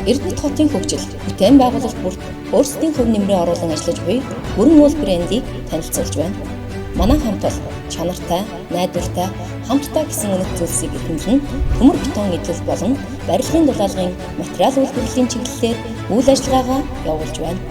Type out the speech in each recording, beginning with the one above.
Эрдэнэт хотын хөгжил, бүтээн байгуулалт бүрт өөрсдийн хөв нэмрээ оруулан ажиллаж буй Бүрэн уул брендийг танилцуулж байна. Манай хамт бол чанартай, найдвартай, хамттай гэсэн үнэт зүйлсийг эрхэмлэн төмөр бетон эдлэл болон барилгын дулаалгын материал үйлдвэрлэлийн чиглэлээр үйл ажиллагаагаа явуулж байна.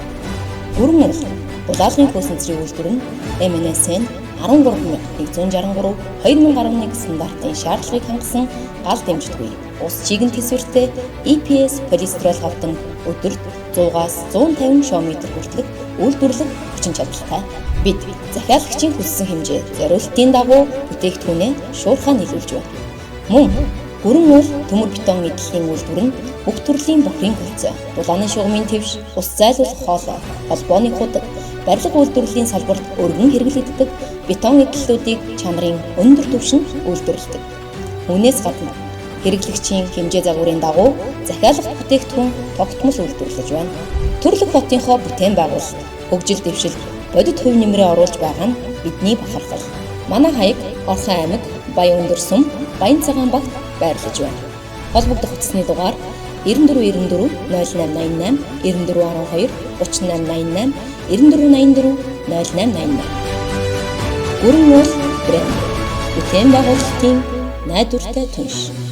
Бүрэн уул дулаалгын хөөсөнцрийн үйлдвэр нь MNSN 13163/2011 стандартын шаардлагыг хангасан гал дэмждэггүй ус чиглэн төсвөртэй EPS полистирол хавдан өдөрт 100-аас 150 шм хүртэлх үйлдвэрлэх хүчин чадалтай. Бид захиалагчийн хүссэн хэмжээ зориултын дагуу бүтээгдэхүүнээ шуурхаа нийлүүлж байна. Мөн бүрэн уул төмөр бетон эдлэлийн үйлдвэр нь бүх төрлийн бохирын хөлцөө, дулааны шугамын твш, ус зайлуулах хоолой, холбооны худаг, барилга үйлдвэрлэлийн салбарт өргөн хэрэглэгддэг бетон эдлэлүүдийг чанарын өндөр түвшинд үйлдвэрлэдэг. Үүнээс гадна хэрэглэгчийн хэмжээ загварын дагуу захиалах бүтээгдэхүүн тогтмол үйлдвэрлэж байна. Төрлөх хотынхоо бүтээн байгуулалт, хөгжил дэвшилт, бодит хөв нэмрээ оруулж байгаа нь бидний бахархал. Манай хаяг Орхон аймаг Баян Өндөр сум Баян цагаан багт байрлаж байна. Холбогдох утасны дугаар 9494 0888 9412 3888 9484 0888. Бүрэн уул брэнд бүтээн байгуулалтын найдвартай түнш.